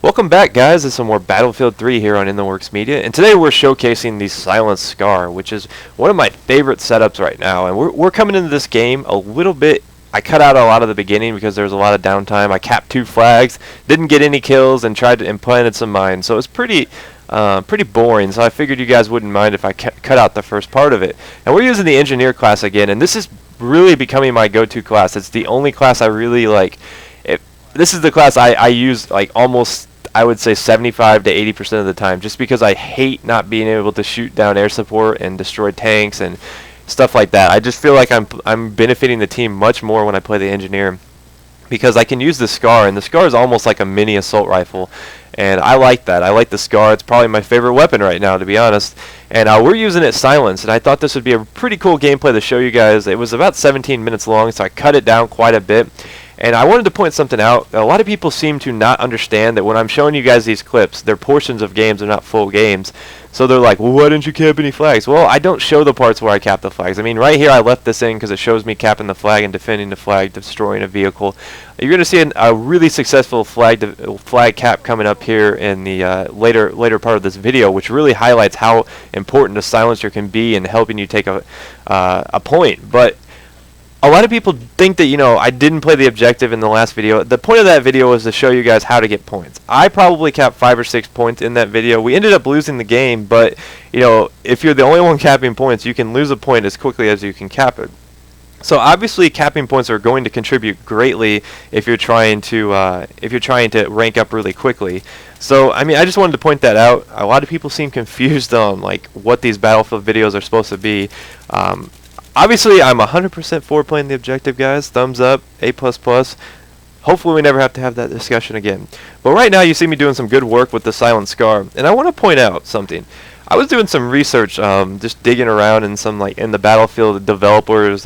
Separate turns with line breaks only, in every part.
Welcome back, guys, to some more Battlefield 3 here on intheworksmedia, and today we're showcasing the Silent Scar, which is one of my favorite setups right now. And we're coming into this game a little bit. I cut out a lot of the beginning because there was a lot of downtime. I capped 2 flags, didn't get any kills, and tried to implanted some mines. So it's pretty boring. So I figured you guys wouldn't mind if I cut out the first part of it. And we're using the Engineer class again, and this is really becoming my go-to class. It's the only class I really like. This is the class I use like almost, I would say, 75 to 80% of the time, just because I hate not being able to shoot down air support and destroy tanks and stuff like that. I just feel like I'm benefiting the team much more when I play the Engineer, because I can use the Scar, and the Scar is almost like a mini assault rifle, and I like that. I like the Scar. It's probably my favorite weapon right now, to be honest. And we're using it silenced, and I thought this would be a pretty cool gameplay to show you guys. It was about 17 minutes long, so I cut it down quite a bit. And I wanted to point something out. A lot of people seem to not understand that when I'm showing you guys these clips, they're portions of games, they're not full games. So they're like, well, why didn't you cap any flags? Well, I don't show the parts where I cap the flags. I mean, right here I left this in because it shows me capping the flag and defending the flag, destroying a vehicle. You're going to see a really successful flag cap coming up here in the later part of this video, which really highlights how important a silencer can be in helping you take a point. But a lot of people think that, I didn't play the objective in the last video. The point of that video was to show you guys how to get points. I probably capped 5 or 6 points in that video. We ended up losing the game, but, if you're the only one capping points, you can lose a point as quickly as you can cap it. So obviously, capping points are going to contribute greatly if you're trying to rank up really quickly. So I mean, I just wanted to point that out. A lot of people seem confused on like what these Battlefield videos are supposed to be. Obviously, I'm 100% for playing the objective, guys. Thumbs up, A++. Hopefully, we never have to have that discussion again. But right now, you see me doing some good work with the Silent Scar. And I want to point out something. I was doing some research, just digging around in some in the Battlefield developers'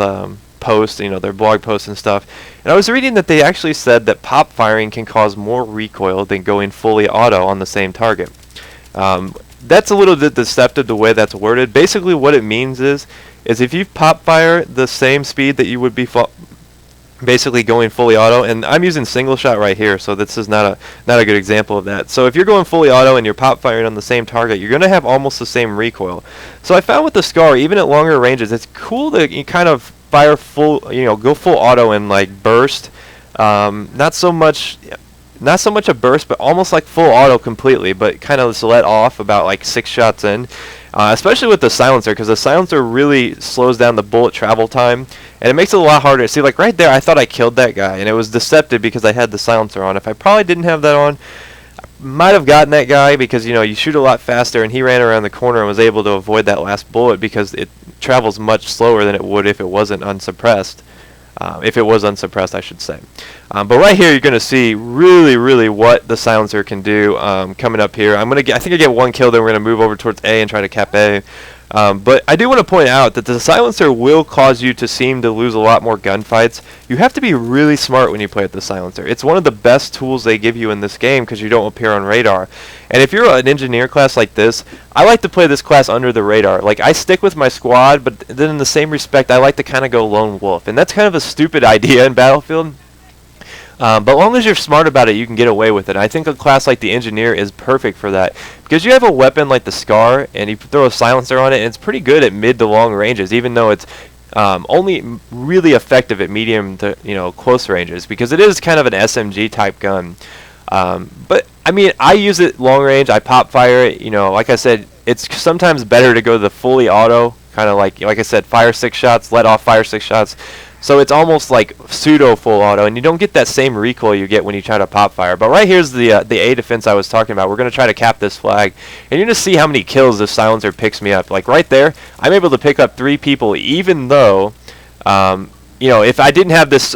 posts, their blog posts and stuff. And I was reading that they actually said that pop firing can cause more recoil than going fully auto on the same target. That's a little bit deceptive the way that's worded. Basically, what it means is if you pop fire the same speed that you would be basically going fully auto, and I'm using single shot right here, so this is not a good example of that. So if you're going fully auto and you're pop firing on the same target, you're going to have almost the same recoil. So I found with the Scar, even at longer ranges, it's cool that you kind of fire full, go full auto and like burst. Not so much a burst, but almost like full auto completely, but kind of just let off about like 6 shots in. Especially with the silencer, because the silencer really slows down the bullet travel time, and it makes it a lot harder. See, like right there, I thought I killed that guy, and it was deceptive because I had the silencer on. If I probably didn't have that on, I might have gotten that guy, because you shoot a lot faster, and he ran around the corner and was able to avoid that last bullet because it travels much slower than it would if it wasn't unsuppressed. If it was unsuppressed, I should say. But right here, you're going to see really what the silencer can do coming up here. I think I get 1 kill, then we're going to move over towards A and try to cap A. But I do want to point out that the silencer will cause you to seem to lose a lot more gunfights. You have to be really smart when you play with the silencer. It's one of the best tools they give you in this game because you don't appear on radar. And if you're an Engineer class like this, I like to play this class under the radar. Like, I stick with my squad, but then in the same respect, I like to kind of go lone wolf. And that's kind of a stupid idea in Battlefield. But as long as you're smart about it, you can get away with it. I think a class like the Engineer is perfect for that, because you have a weapon like the Scar, and you throw a silencer on it, and it's pretty good at mid to long ranges, even though it's only really effective at medium to close ranges, because it is kind of an SMG type gun. But I mean, I use it long range. I pop fire it. Like I said, it's sometimes better to go the fully auto, kind of like I said, fire 6 shots, let off, fire 6 shots. So it's almost like pseudo full auto, and you don't get that same recoil you get when you try to pop fire. But right here's the A defense I was talking about. We're going to try to cap this flag, and you're going to see how many kills this silencer picks me up. Like right there, I'm able to pick up 3 people, even though, if I didn't have this,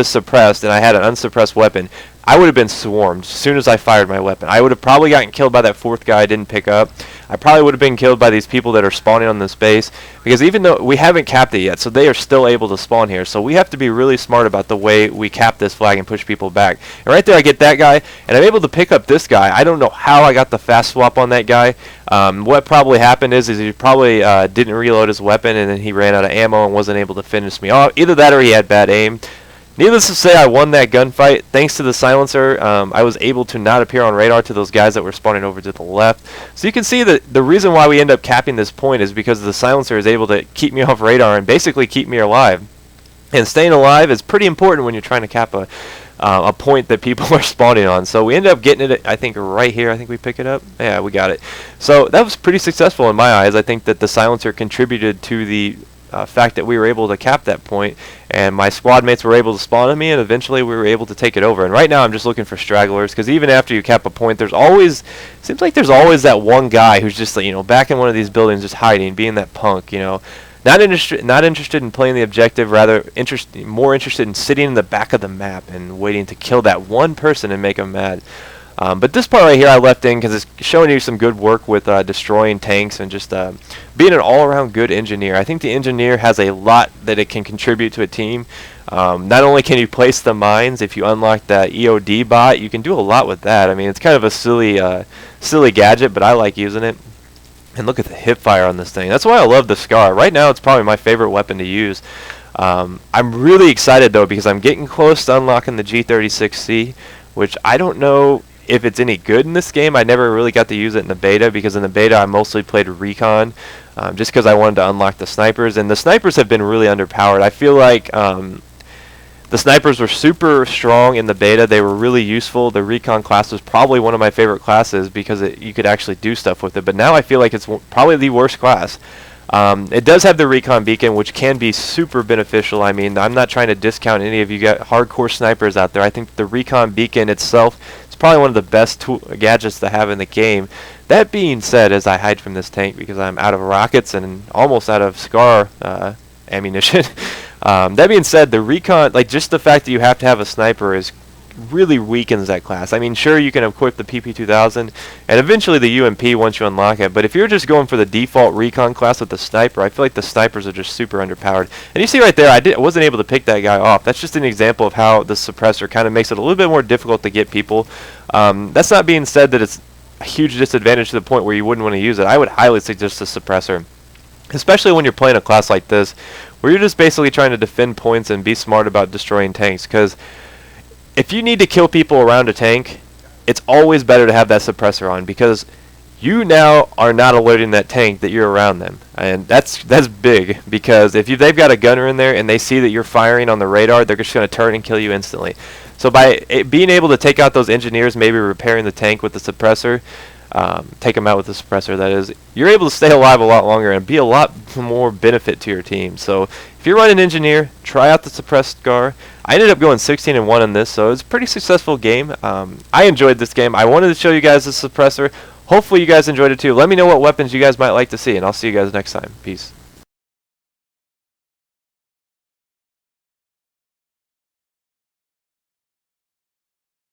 suppressed and I had an unsuppressed weapon, I would have been swarmed as soon as I fired my weapon. I would have probably gotten killed by that 4th guy I didn't pick up. I probably would have been killed by these people that are spawning on this base, because even though we haven't capped it yet, so they are still able to spawn here. So we have to be really smart about the way we cap this flag and push people back. And right there I get that guy, and I'm able to pick up this guy. I don't know how I got the fast swap on that guy. What probably happened is he probably didn't reload his weapon, and then he ran out of ammo and wasn't able to finish me off. Either that or he had bad aim. Needless to say, I won that gunfight. Thanks to the silencer, I was able to not appear on radar to those guys that were spawning over to the left. So you can see that the reason why we end up capping this point is because the silencer is able to keep me off radar and basically keep me alive. And staying alive is pretty important when you're trying to cap a point that people are spawning on. So we ended up getting it, I think, right here. I think we pick it up. Yeah, we got it. So that was pretty successful in my eyes. I think that the silencer contributed to the fact that we were able to cap that point, and my squad mates were able to spawn on me, and eventually we were able to take it over. And right now I'm just looking for stragglers, because even after you cap a point, there's always, seems like there's always that one guy who's just, you know, back in one of these buildings just hiding, being that punk, you know. Not interested in playing the objective, rather more interested in sitting in the back of the map and waiting to kill that one person and make them mad. But this part right here I left in because it's showing you some good work with destroying tanks and just being an all-around good engineer. I think the engineer has a lot that it can contribute to a team. Not only can you place the mines, if you unlock that EOD bot, you can do a lot with that. I mean, it's kind of a silly gadget, but I like using it. And look at the hip fire on this thing. That's why I love the Scar. Right now it's probably my favorite weapon to use. I'm really excited though because I'm getting close to unlocking the G36C, which I don't know if it's any good in this game. I never really got to use it in the beta because in the beta I mostly played recon just because I wanted to unlock the snipers. And the snipers have been really underpowered. I feel like the snipers were super strong in the beta. They were really useful. The recon class was probably one of my favorite classes because you could actually do stuff with it. But now I feel like it's probably the worst class. It does have the recon beacon, which can be super beneficial. I mean, I'm not trying to discount any of you hardcore snipers out there. I think the recon beacon itself is probably one of the best gadgets to have in the game. That being said, as I hide from this tank because I'm out of rockets and almost out of Scar ammunition. That being said, the recon, like just the fact that you have to have a sniper really weakens that class. I mean, sure, you can equip the PP2000 and eventually the UMP once you unlock it, but if you're just going for the default recon class with the sniper, I feel like the snipers are just super underpowered. And you see right there, I wasn't able to pick that guy off. That's just an example of how the suppressor kind of makes it a little bit more difficult to get people. That's not being said that it's a huge disadvantage to the point where you wouldn't want to use it. I would highly suggest the suppressor, especially when you're playing a class like this, where you're just basically trying to defend points and be smart about destroying tanks. Because if you need to kill people around a tank, it's always better to have that suppressor on, because you now are not alerting that tank that you're around them. And that's big, because if they've got a gunner in there and they see that you're firing on the radar, they're just going to turn and kill you instantly. So by being able to take out those engineers, maybe repairing the tank with the suppressor, take them out with the suppressor, that is, you're able to stay alive a lot longer and be a lot more benefit to your team. So if you're running engineer, try out the suppressed Scar. I ended up going 16-1 on this, so it's a pretty successful game. I enjoyed this game. I wanted to show you guys the suppressor. Hopefully you guys enjoyed it too. Let me know what weapons you guys might like to see, and I'll see you guys next time. Peace.